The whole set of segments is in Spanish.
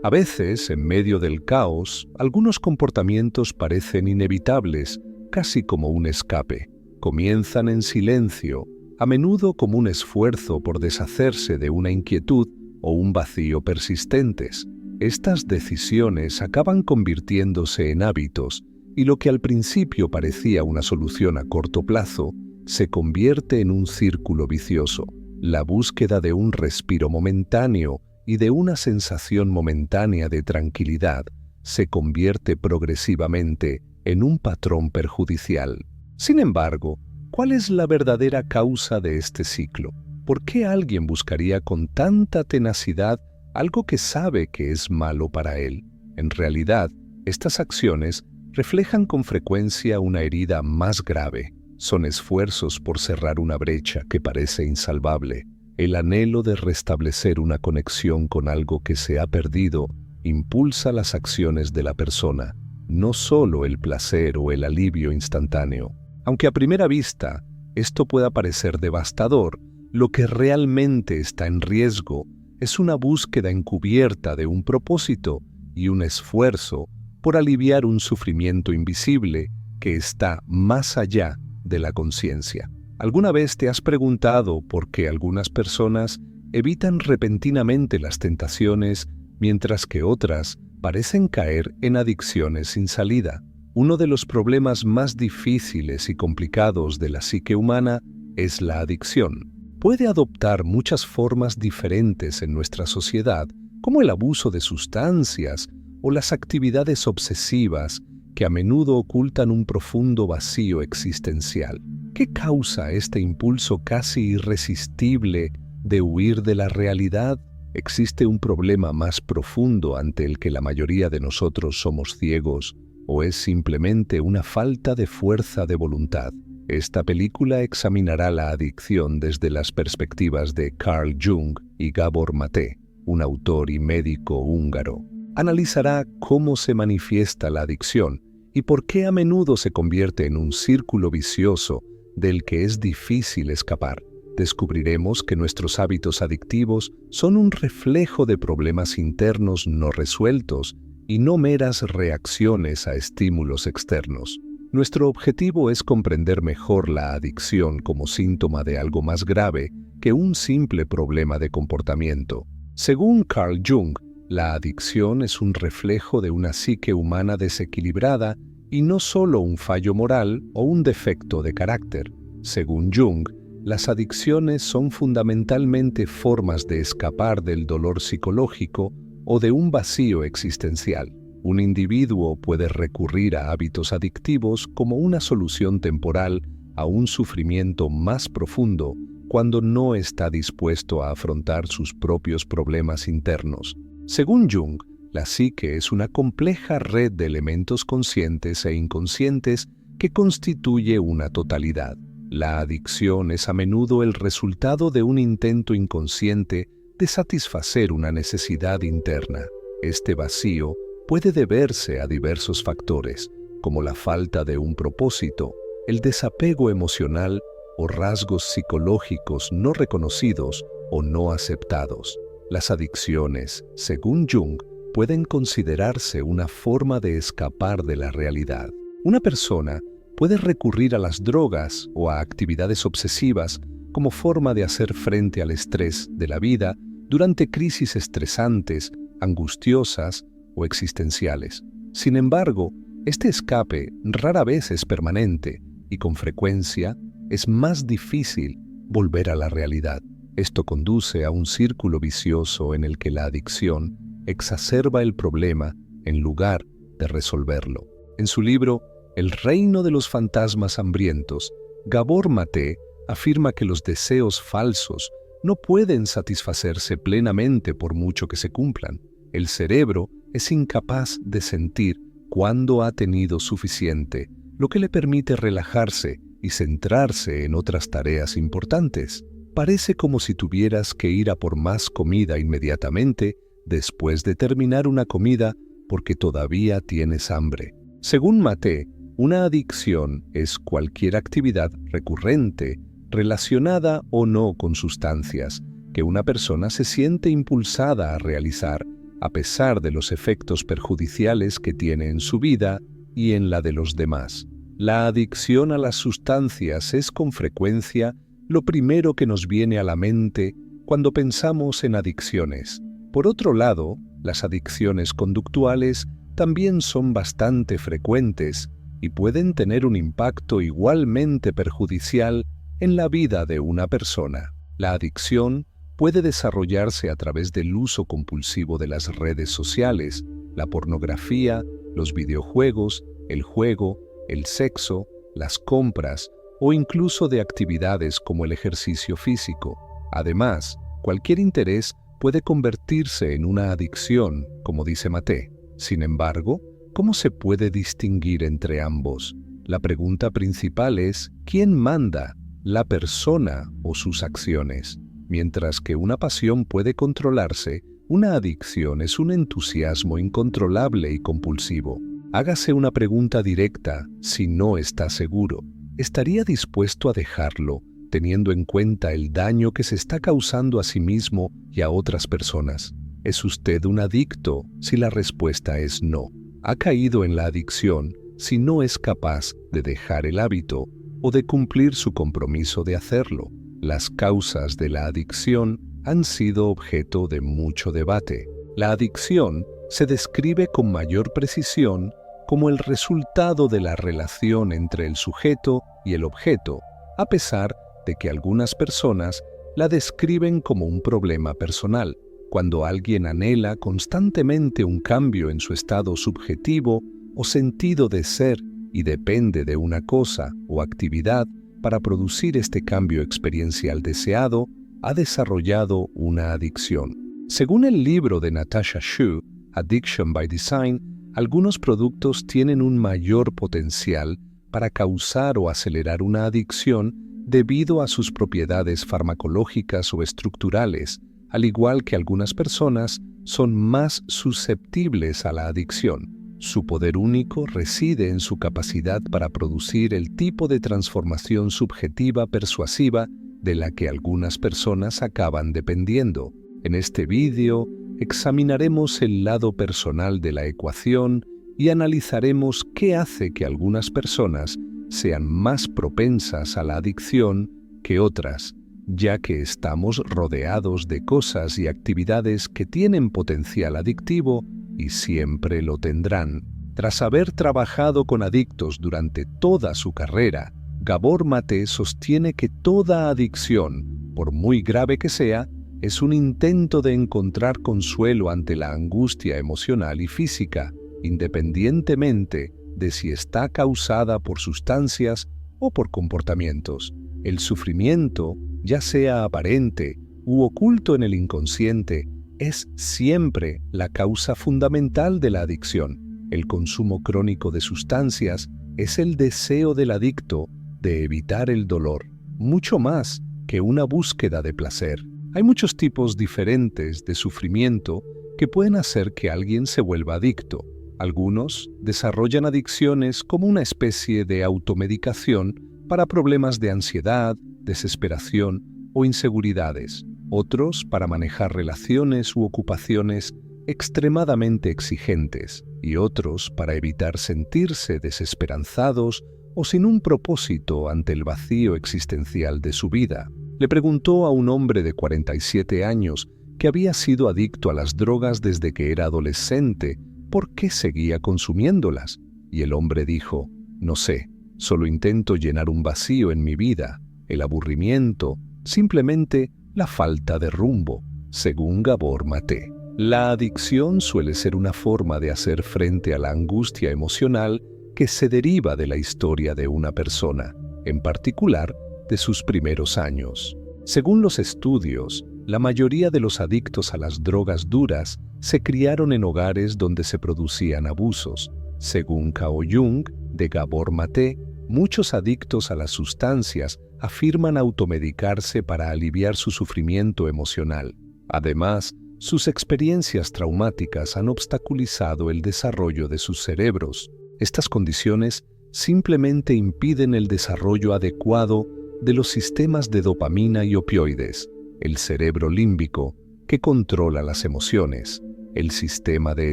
A veces, en medio del caos, algunos comportamientos parecen inevitables, casi como un escape. Comienzan en silencio, a menudo como un esfuerzo por deshacerse de una inquietud o un vacío persistentes. Estas decisiones acaban convirtiéndose en hábitos y lo que al principio parecía una solución a corto plazo se convierte en un círculo vicioso. La búsqueda de un respiro momentáneo y de una sensación momentánea de tranquilidad se convierte progresivamente en un patrón perjudicial. Sin embargo, ¿cuál es la verdadera causa de este ciclo? ¿Por qué alguien buscaría con tanta tenacidad algo que sabe que es malo para él? En realidad, estas acciones reflejan con frecuencia una herida más grave. Son esfuerzos por cerrar una brecha que parece insalvable. El anhelo de restablecer una conexión con algo que se ha perdido impulsa las acciones de la persona, no solo el placer o el alivio instantáneo. Aunque a primera vista esto pueda parecer devastador, lo que realmente está en riesgo es una búsqueda encubierta de un propósito y un esfuerzo por aliviar un sufrimiento invisible que está más allá de la conciencia. ¿Alguna vez te has preguntado por qué algunas personas evitan repentinamente las tentaciones mientras que otras parecen caer en adicciones sin salida? Uno de los problemas más difíciles y complicados de la psique humana es la adicción. Puede adoptar muchas formas diferentes en nuestra sociedad, como el abuso de sustancias o las actividades obsesivas que a menudo ocultan un profundo vacío existencial. ¿Qué causa este impulso casi irresistible de huir de la realidad? ¿Existe un problema más profundo ante el que la mayoría de nosotros somos ciegos? ¿O es simplemente una falta de fuerza de voluntad? Esta película examinará la adicción desde las perspectivas de Carl Jung y Gábor Maté, un autor y médico húngaro. Analizará cómo se manifiesta la adicción y por qué a menudo se convierte en un círculo vicioso del que es difícil escapar. Descubriremos que nuestros hábitos adictivos son un reflejo de problemas internos no resueltos y no meras reacciones a estímulos externos. Nuestro objetivo es comprender mejor la adicción como síntoma de algo más grave que un simple problema de comportamiento. Según Carl Jung, la adicción es un reflejo de una psique humana desequilibrada y no solo un fallo moral o un defecto de carácter. Según Jung, las adicciones son fundamentalmente formas de escapar del dolor psicológico o de un vacío existencial. Un individuo puede recurrir a hábitos adictivos como una solución temporal a un sufrimiento más profundo cuando no está dispuesto a afrontar sus propios problemas internos. Según Jung, la psique es una compleja red de elementos conscientes e inconscientes que constituye una totalidad. La adicción es a menudo el resultado de un intento inconsciente de satisfacer una necesidad interna. Este vacío puede deberse a diversos factores, como la falta de un propósito, el desapego emocional o rasgos psicológicos no reconocidos o no aceptados. Las adicciones, según Jung, pueden considerarse una forma de escapar de la realidad. Una persona puede recurrir a las drogas o a actividades obsesivas como forma de hacer frente al estrés de la vida durante crisis estresantes, angustiosas o existenciales. Sin embargo, este escape rara vez es permanente y con frecuencia es más difícil volver a la realidad. Esto conduce a un círculo vicioso en el que la adicción exacerba el problema en lugar de resolverlo. En su libro El reino de los fantasmas hambrientos, Gábor Maté afirma que los deseos falsos no pueden satisfacerse plenamente por mucho que se cumplan. El cerebro es incapaz de sentir cuándo ha tenido suficiente, lo que le permite relajarse y centrarse en otras tareas importantes. Parece como si tuvieras que ir a por más comida inmediatamente después de terminar una comida porque todavía tienes hambre. Según Maté, una adicción es cualquier actividad recurrente, relacionada o no con sustancias, que una persona se siente impulsada a realizar a pesar de los efectos perjudiciales que tiene en su vida y en la de los demás. La adicción a las sustancias es con frecuencia lo primero que nos viene a la mente cuando pensamos en adicciones. Por otro lado, las adicciones conductuales también son bastante frecuentes y pueden tener un impacto igualmente perjudicial en la vida de una persona. La adicción puede desarrollarse a través del uso compulsivo de las redes sociales, la pornografía, los videojuegos, el juego, el sexo, las compras o incluso de actividades como el ejercicio físico. Además, cualquier interés puede convertirse en una adicción, como dice Maté. Sin embargo, ¿cómo se puede distinguir entre ambos? La pregunta principal es, ¿quién manda, la persona o sus acciones? Mientras que una pasión puede controlarse, una adicción es un entusiasmo incontrolable y compulsivo. Hágase una pregunta directa si no está seguro. ¿Estaría dispuesto a dejarlo, teniendo en cuenta el daño que se está causando a sí mismo y a otras personas? ¿Es usted un adicto si la respuesta es no? ¿Ha caído en la adicción si no es capaz de dejar el hábito o de cumplir su compromiso de hacerlo? Las causas de la adicción han sido objeto de mucho debate. La adicción se describe con mayor precisión como el resultado de la relación entre el sujeto y el objeto, a pesar de que algunas personas la describen como un problema personal. Cuando alguien anhela constantemente un cambio en su estado subjetivo o sentido de ser y depende de una cosa o actividad para producir este cambio experiencial deseado, ha desarrollado una adicción. Según el libro de Natasha Shu, Addiction by Design, algunos productos tienen un mayor potencial para causar o acelerar una adicción debido a sus propiedades farmacológicas o estructurales, al igual que algunas personas son más susceptibles a la adicción. Su poder único reside en su capacidad para producir el tipo de transformación subjetiva persuasiva de la que algunas personas acaban dependiendo. En este vídeo examinaremos el lado personal de la ecuación y analizaremos qué hace que algunas personas sean más propensas a la adicción que otras, ya que estamos rodeados de cosas y actividades que tienen potencial adictivo y siempre lo tendrán. Tras haber trabajado con adictos durante toda su carrera, Gabor Maté sostiene que toda adicción, por muy grave que sea, es un intento de encontrar consuelo ante la angustia emocional y física, independientemente de si está causada por sustancias o por comportamientos. El sufrimiento, ya sea aparente u oculto en el inconsciente, es siempre la causa fundamental de la adicción. El consumo crónico de sustancias es el deseo del adicto de evitar el dolor, mucho más que una búsqueda de placer. Hay muchos tipos diferentes de sufrimiento que pueden hacer que alguien se vuelva adicto. Algunos desarrollan adicciones como una especie de automedicación para problemas de ansiedad, desesperación o inseguridades. Otros para manejar relaciones u ocupaciones extremadamente exigentes, y otros para evitar sentirse desesperanzados o sin un propósito ante el vacío existencial de su vida. Le preguntó a un hombre de 47 años que había sido adicto a las drogas desde que era adolescente por qué seguía consumiéndolas. Y el hombre dijo: no sé, solo intento llenar un vacío en mi vida, el aburrimiento, simplemente la falta de rumbo, según Gabor Maté. La adicción suele ser una forma de hacer frente a la angustia emocional que se deriva de la historia de una persona, en particular de sus primeros años. Según los estudios, la mayoría de los adictos a las drogas duras se criaron en hogares donde se producían abusos. Según Cao Jung, de Gabor Maté, muchos adictos a las sustancias afirman automedicarse para aliviar su sufrimiento emocional. Además, sus experiencias traumáticas han obstaculizado el desarrollo de sus cerebros. Estas condiciones simplemente impiden el desarrollo adecuado de los sistemas de dopamina y opioides, el cerebro límbico, que controla las emociones. el sistema de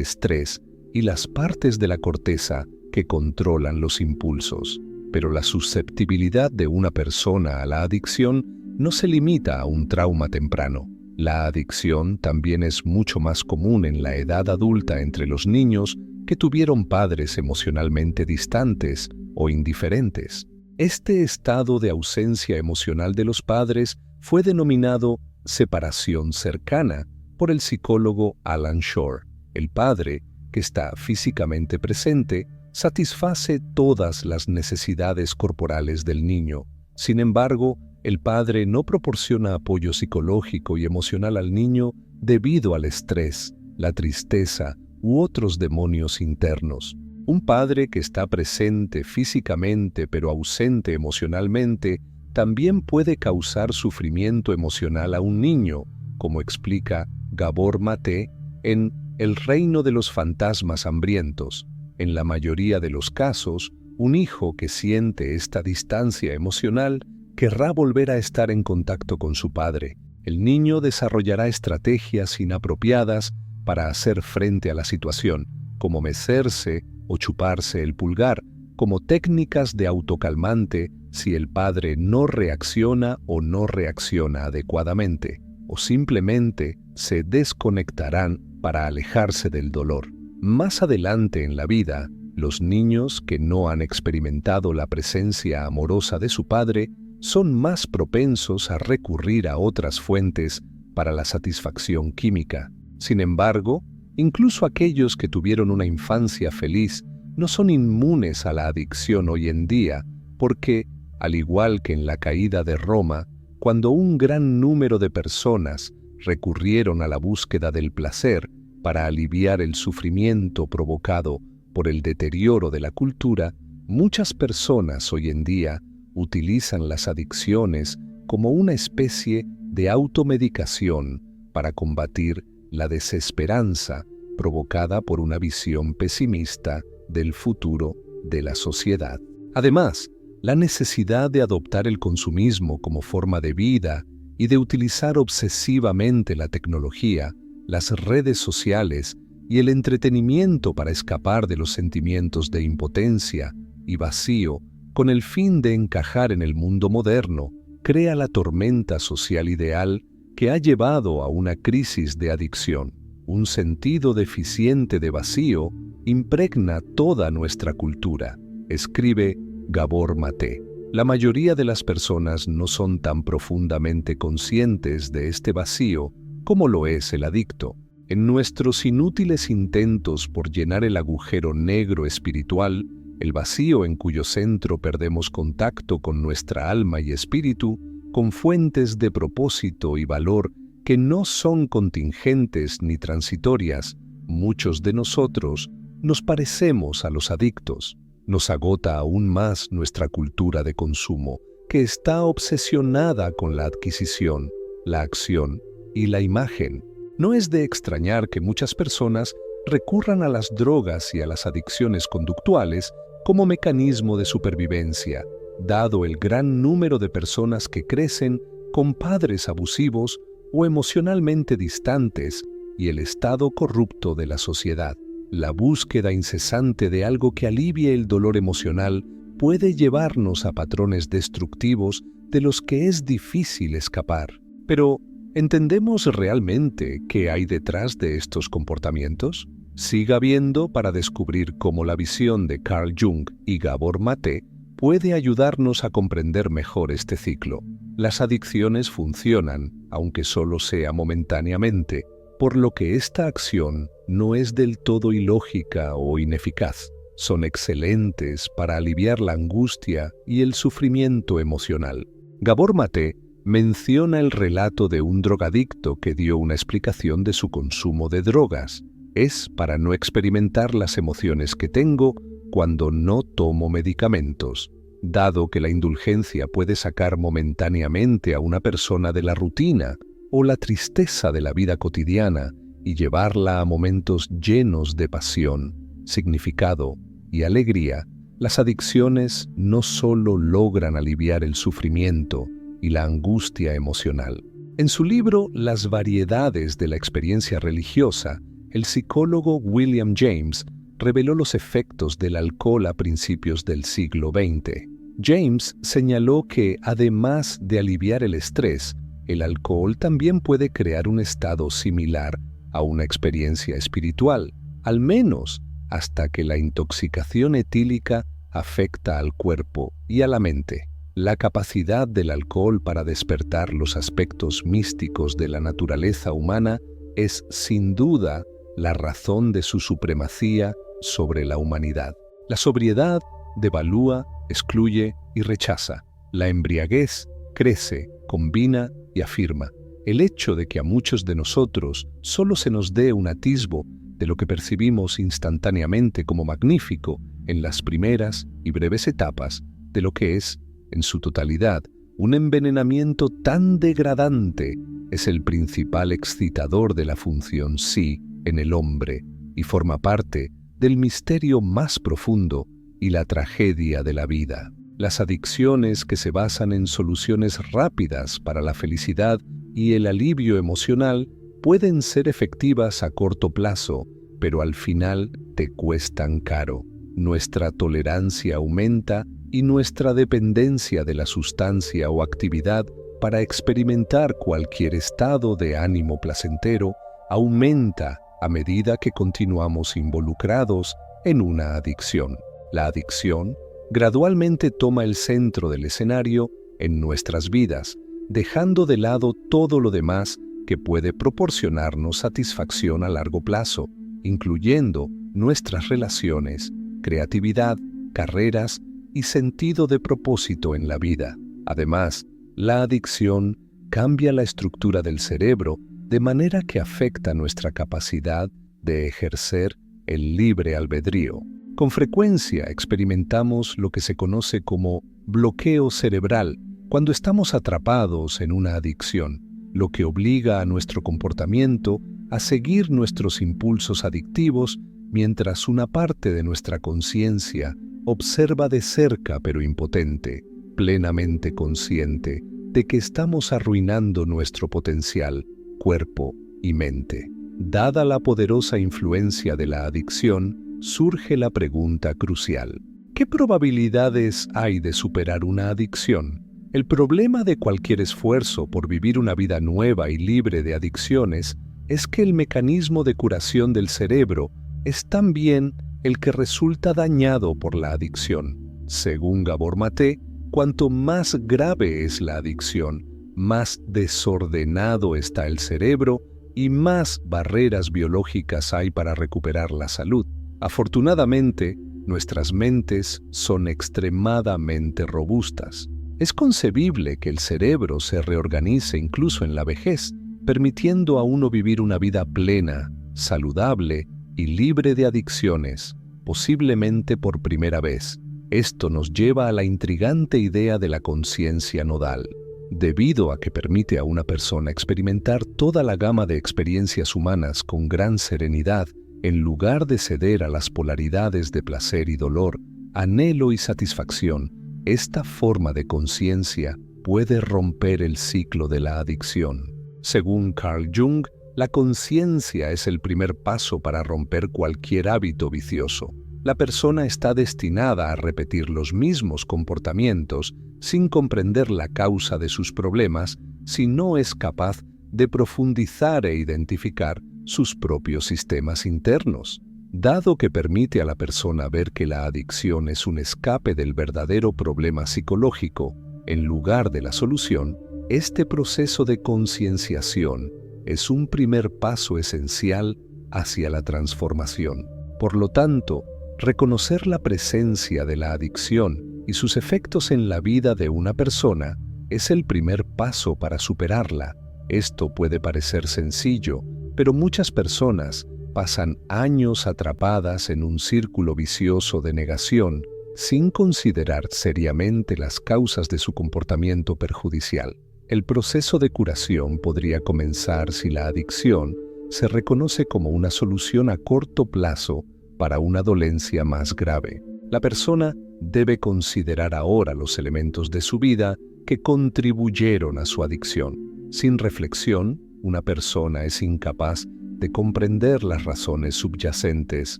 estrés y las partes de la corteza que controlan los impulsos. Pero la susceptibilidad de una persona a la adicción no se limita a un trauma temprano. La adicción también es mucho más común en la edad adulta entre los niños que tuvieron padres emocionalmente distantes o indiferentes. Este estado de ausencia emocional de los padres fue denominado separación cercana por el psicólogo Alan Shore. El padre, que está físicamente presente, satisface todas las necesidades corporales del niño. Sin embargo, el padre no proporciona apoyo psicológico y emocional al niño debido al estrés, la tristeza u otros demonios internos. Un padre que está presente físicamente pero ausente emocionalmente también puede causar sufrimiento emocional a un niño, como explica Gabor Mate en El reino de los fantasmas hambrientos. En la mayoría de los casos, un hijo que siente esta distancia emocional querrá volver a estar en contacto con su padre. El niño desarrollará estrategias inapropiadas para hacer frente a la situación, como mecerse o chuparse el pulgar, como técnicas de autocalmante si el padre no reacciona o no reacciona adecuadamente, o simplemente se desconectarán para alejarse del dolor. Más adelante en la vida, los niños que no han experimentado la presencia amorosa de su padre son más propensos a recurrir a otras fuentes para la satisfacción química. Sin embargo, incluso aquellos que tuvieron una infancia feliz no son inmunes a la adicción hoy en día, porque, al igual que en la caída de Roma, cuando un gran número de personas recurrieron a la búsqueda del placer para aliviar el sufrimiento provocado por el deterioro de la cultura, muchas personas hoy en día utilizan las adicciones como una especie de automedicación para combatir la desesperanza provocada por una visión pesimista del futuro de la sociedad. Además, la necesidad de adoptar el consumismo como forma de vida y de utilizar obsesivamente la tecnología, las redes sociales y el entretenimiento para escapar de los sentimientos de impotencia y vacío con el fin de encajar en el mundo moderno, crea la tormenta social ideal que ha llevado a una crisis de adicción. Un sentido deficiente de vacío impregna toda nuestra cultura, escribe Gabor Mate. La mayoría de las personas no son tan profundamente conscientes de este vacío como lo es el adicto. En nuestros inútiles intentos por llenar el agujero negro espiritual, el vacío en cuyo centro perdemos contacto con nuestra alma y espíritu, con fuentes de propósito y valor que no son contingentes ni transitorias, muchos de nosotros nos parecemos a los adictos. Nos agota aún más nuestra cultura de consumo, que está obsesionada con la adquisición, la acción y la imagen. No es de extrañar que muchas personas recurran a las drogas y a las adicciones conductuales como mecanismo de supervivencia, dado el gran número de personas que crecen con padres abusivos o emocionalmente distantes y el estado corrupto de la sociedad. La búsqueda incesante de algo que alivie el dolor emocional puede llevarnos a patrones destructivos de los que es difícil escapar. Pero, ¿entendemos realmente qué hay detrás de estos comportamientos? Siga viendo para descubrir cómo la visión de Carl Jung y Gabor Mate puede ayudarnos a comprender mejor este ciclo. Las adicciones funcionan, aunque solo sea momentáneamente, por lo que esta acción no es del todo ilógica o ineficaz. Son excelentes para aliviar la angustia y el sufrimiento emocional. Gabor Mate menciona el relato de un drogadicto que dio una explicación de su consumo de drogas. Es para no experimentar las emociones que tengo cuando no tomo medicamentos. Dado que la indulgencia puede sacar momentáneamente a una persona de la rutina o la tristeza de la vida cotidiana y llevarla a momentos llenos de pasión, significado y alegría, las adicciones no solo logran aliviar el sufrimiento y la angustia emocional. En su libro Las variedades de la experiencia religiosa, el psicólogo William James reveló los efectos del alcohol a principios del siglo XX. James señaló que, además de aliviar el estrés, el alcohol también puede crear un estado similar a una experiencia espiritual, al menos hasta que la intoxicación etílica afecta al cuerpo y a la mente. La capacidad del alcohol para despertar los aspectos místicos de la naturaleza humana es, sin duda, la razón de su supremacía sobre la humanidad. La sobriedad devalúa, excluye y rechaza. La embriaguez crece, combina y afirma. El hecho de que a muchos de nosotros solo se nos dé un atisbo de lo que percibimos instantáneamente como magnífico en las primeras y breves etapas de lo que es, en su totalidad, un envenenamiento tan degradante, es el principal excitador de la función sí en el hombre y forma parte del misterio más profundo y la tragedia de la vida. Las adicciones que se basan en soluciones rápidas para la felicidad y el alivio emocional pueden ser efectivas a corto plazo, pero al final te cuestan caro. Nuestra tolerancia aumenta y nuestra dependencia de la sustancia o actividad para experimentar cualquier estado de ánimo placentero aumenta a medida que continuamos involucrados en una adicción. La adicción gradualmente toma el centro del escenario en nuestras vidas, dejando de lado todo lo demás que puede proporcionarnos satisfacción a largo plazo, incluyendo nuestras relaciones, creatividad, carreras y sentido de propósito en la vida. Además, la adicción cambia la estructura del cerebro de manera que afecta nuestra capacidad de ejercer el libre albedrío. Con frecuencia experimentamos lo que se conoce como bloqueo cerebral cuando estamos atrapados en una adicción, lo que obliga a nuestro comportamiento a seguir nuestros impulsos adictivos mientras una parte de nuestra conciencia observa de cerca pero impotente, plenamente consciente de que estamos arruinando nuestro potencial, cuerpo y mente. Dada la poderosa influencia de la adicción, surge la pregunta crucial: ¿qué probabilidades hay de superar una adicción? El problema de cualquier esfuerzo por vivir una vida nueva y libre de adicciones es que el mecanismo de curación del cerebro es también el que resulta dañado por la adicción. Según Gabor Maté, cuanto más grave es la adicción, más desordenado está el cerebro y más barreras biológicas hay para recuperar la salud. Afortunadamente, nuestras mentes son extremadamente robustas. Es concebible que el cerebro se reorganice incluso en la vejez, permitiendo a uno vivir una vida plena, saludable y libre de adicciones, posiblemente por primera vez. Esto nos lleva a la intrigante idea de la conciencia nodal. Debido a que permite a una persona experimentar toda la gama de experiencias humanas con gran serenidad, en lugar de ceder a las polaridades de placer y dolor, anhelo y satisfacción, esta forma de conciencia puede romper el ciclo de la adicción. Según Carl Jung, la conciencia es el primer paso para romper cualquier hábito vicioso. La persona está destinada a repetir los mismos comportamientos sin comprender la causa de sus problemas si no es capaz de profundizar e identificar sus propios sistemas internos. Dado que permite a la persona ver que la adicción es un escape del verdadero problema psicológico en lugar de la solución, este proceso de concienciación es un primer paso esencial hacia la transformación. Por lo tanto, reconocer la presencia de la adicción y sus efectos en la vida de una persona es el primer paso para superarla. Esto puede parecer sencillo, pero muchas personas pasan años atrapadas en un círculo vicioso de negación sin considerar seriamente las causas de su comportamiento perjudicial. El proceso de curación podría comenzar si la adicción se reconoce como una solución a corto plazo para una dolencia más grave. La persona debe considerar ahora los elementos de su vida que contribuyeron a su adicción. Sin reflexión, una persona es incapaz de comprender las razones subyacentes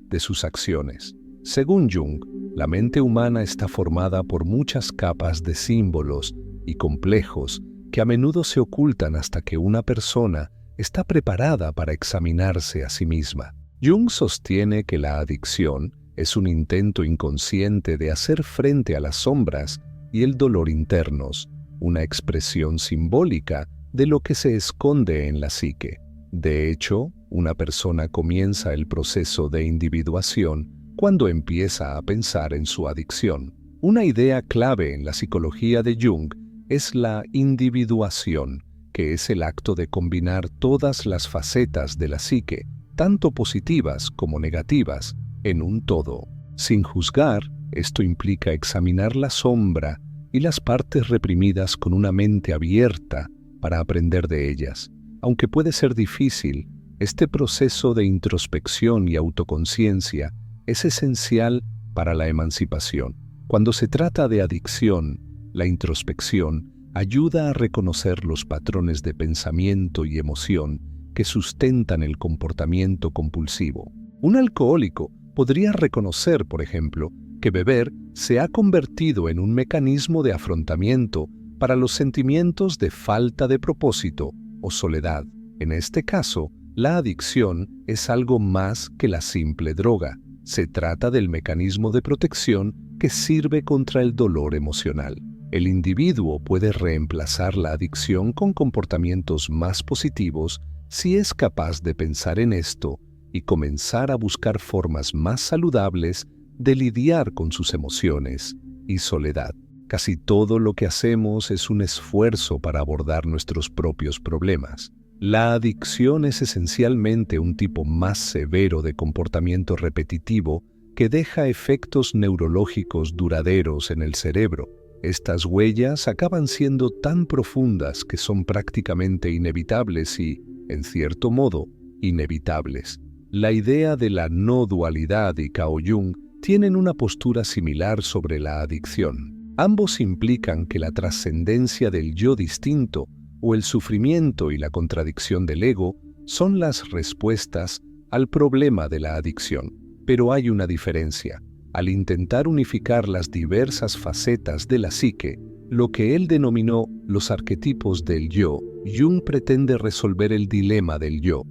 de sus acciones. Según Jung, la mente humana está formada por muchas capas de símbolos y complejos que a menudo se ocultan hasta que una persona está preparada para examinarse a sí misma. Jung sostiene que la adicción es un intento inconsciente de hacer frente a las sombras y el dolor internos, una expresión simbólica de lo que se esconde en la psique. De hecho, una persona comienza el proceso de individuación cuando empieza a pensar en su adicción. Una idea clave en la psicología de Jung es la individuación, que es el acto de combinar todas las facetas de la psique, tanto positivas como negativas, en un todo. Sin juzgar, esto implica examinar la sombra y las partes reprimidas con una mente abierta para aprender de ellas. Aunque puede ser difícil, este proceso de introspección y autoconciencia es esencial para la emancipación. Cuando se trata de adicción, la introspección ayuda a reconocer los patrones de pensamiento y emoción que sustentan el comportamiento compulsivo. Un alcohólico podría reconocer, por ejemplo, que beber se ha convertido en un mecanismo de afrontamiento para los sentimientos de falta de propósito o soledad. En este caso, la adicción es algo más que la simple droga. Se trata del mecanismo de protección que sirve contra el dolor emocional. El individuo puede reemplazar la adicción con comportamientos más positivos si es capaz de pensar en esto y comenzar a buscar formas más saludables de lidiar con sus emociones y soledad. Casi todo lo que hacemos es un esfuerzo para abordar nuestros propios problemas. La adicción es esencialmente un tipo más severo de comportamiento repetitivo que deja efectos neurológicos duraderos en el cerebro. Estas huellas acaban siendo tan profundas que son prácticamente inevitables y, en cierto modo, inevitables. La idea de la no dualidad y Cao Jung tienen una postura similar sobre la adicción. Ambos implican que la trascendencia del yo distinto o el sufrimiento y la contradicción del ego son las respuestas al problema de la adicción. Pero hay una diferencia. Al intentar unificar las diversas facetas de la psique, lo que él denominó los arquetipos del yo, Jung pretende resolver el dilema del yo.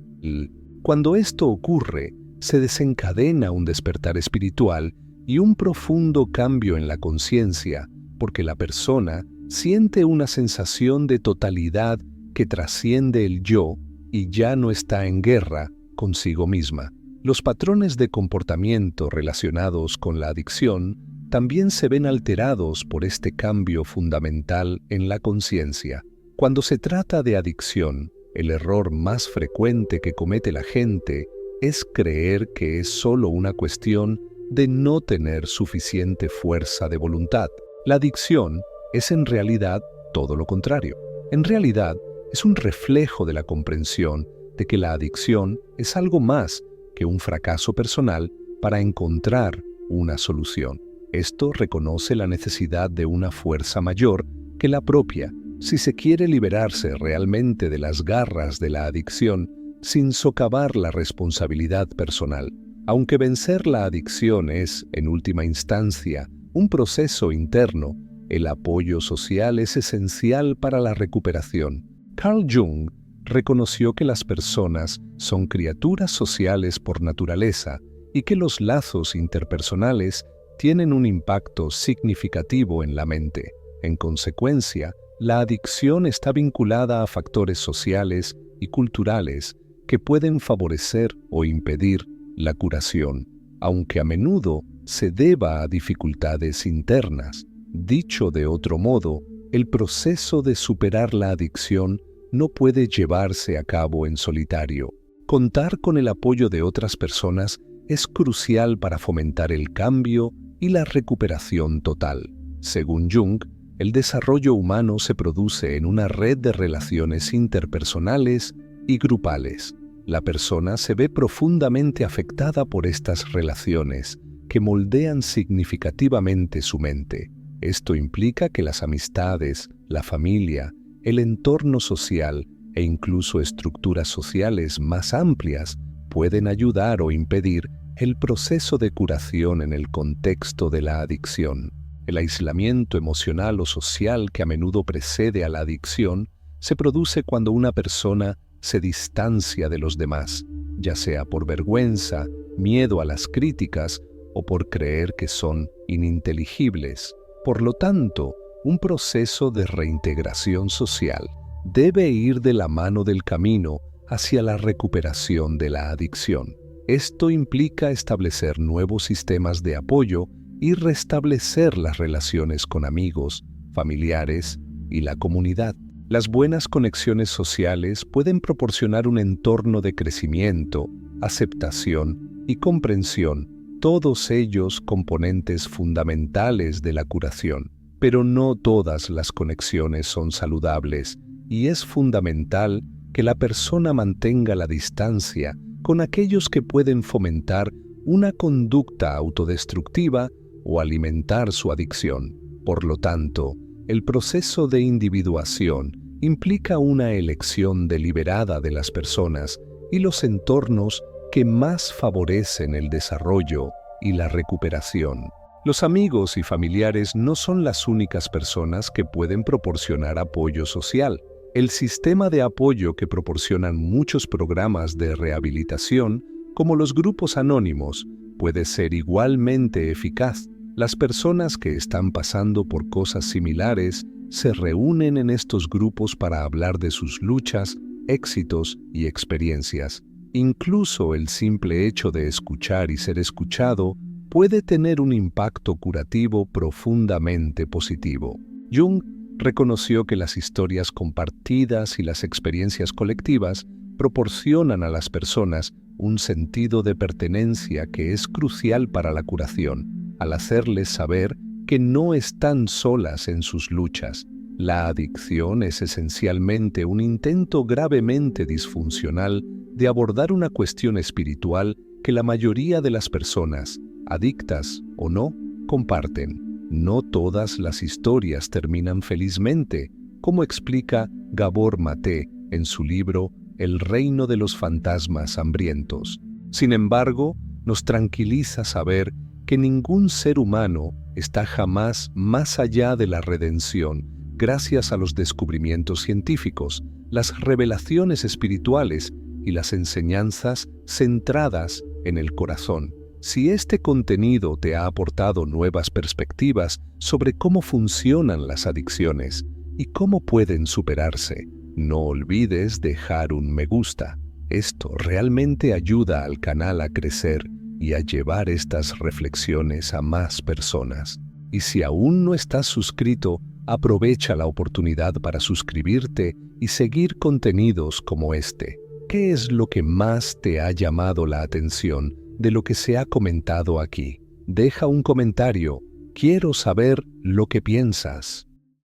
Cuando esto ocurre, se desencadena un despertar espiritual y un profundo cambio en la conciencia, porque la persona siente una sensación de totalidad que trasciende el yo y ya no está en guerra consigo misma. Los patrones de comportamiento relacionados con la adicción también se ven alterados por este cambio fundamental en la conciencia. Cuando se trata de adicción, el error más frecuente que comete la gente es creer que es solo una cuestión de no tener suficiente fuerza de voluntad. La adicción es en realidad todo lo contrario. En realidad, es un reflejo de la comprensión de que la adicción es algo más que un fracaso personal para encontrar una solución. Esto reconoce la necesidad de una fuerza mayor que la propia si se quiere liberarse realmente de las garras de la adicción sin socavar la responsabilidad personal. Aunque vencer la adicción es, en última instancia, un proceso interno, el apoyo social es esencial para la recuperación. Carl Jung reconoció que las personas son criaturas sociales por naturaleza y que los lazos interpersonales tienen un impacto significativo en la mente. En consecuencia, la adicción está vinculada a factores sociales y culturales que pueden favorecer o impedir la curación, aunque a menudo se deba a dificultades internas. Dicho de otro modo, el proceso de superar la adicción no puede llevarse a cabo en solitario. Contar con el apoyo de otras personas es crucial para fomentar el cambio y la recuperación total. Según Jung, el desarrollo humano se produce en una red de relaciones interpersonales y grupales. La persona se ve profundamente afectada por estas relaciones, que moldean significativamente su mente. Esto implica que las amistades, la familia, el entorno social, e incluso estructuras sociales más amplias pueden ayudar o impedir el proceso de curación en el contexto de la adicción. El aislamiento emocional o social que a menudo precede a la adicción se produce cuando una persona se distancia de los demás, ya sea por vergüenza, miedo a las críticas o por creer que son ininteligibles. Por lo tanto, un proceso de reintegración social debe ir de la mano del camino hacia la recuperación de la adicción. Esto implica establecer nuevos sistemas de apoyo y restablecer las relaciones con amigos, familiares y la comunidad. Las buenas conexiones sociales pueden proporcionar un entorno de crecimiento, aceptación y comprensión, todos ellos componentes fundamentales de la curación. Pero no todas las conexiones son saludables y es fundamental que la persona mantenga la distancia con aquellos que pueden fomentar una conducta autodestructiva o alimentar su adicción. Por lo tanto, el proceso de individuación implica una elección deliberada de las personas y los entornos que más favorecen el desarrollo y la recuperación. Los amigos y familiares no son las únicas personas que pueden proporcionar apoyo social. El sistema de apoyo que proporcionan muchos programas de rehabilitación, como los grupos anónimos, puede ser igualmente eficaz. Las personas que están pasando por cosas similares se reúnen en estos grupos para hablar de sus luchas, éxitos y experiencias. Incluso el simple hecho de escuchar y ser escuchado puede tener un impacto curativo profundamente positivo. Jung reconoció que las historias compartidas y las experiencias colectivas proporcionan a las personas un sentido de pertenencia que es crucial para la curación, al hacerles saber que no están solas en sus luchas. La adicción es esencialmente un intento gravemente disfuncional de abordar una cuestión espiritual que la mayoría de las personas, adictas o no, comparten. No todas las historias terminan felizmente, como explica Gabor Maté en su libro El reino de los fantasmas hambrientos. Sin embargo, nos tranquiliza saber que ningún ser humano está jamás más allá de la redención gracias a los descubrimientos científicos, las revelaciones espirituales y las enseñanzas centradas en el corazón. Si este contenido te ha aportado nuevas perspectivas sobre cómo funcionan las adicciones y cómo pueden superarse, no olvides dejar un me gusta. Esto realmente ayuda al canal a crecer y a llevar estas reflexiones a más personas. Y si aún no estás suscrito, aprovecha la oportunidad para suscribirte y seguir contenidos como este. ¿Qué es lo que más te ha llamado la atención de lo que se ha comentado aquí? Deja un comentario. Quiero saber lo que piensas.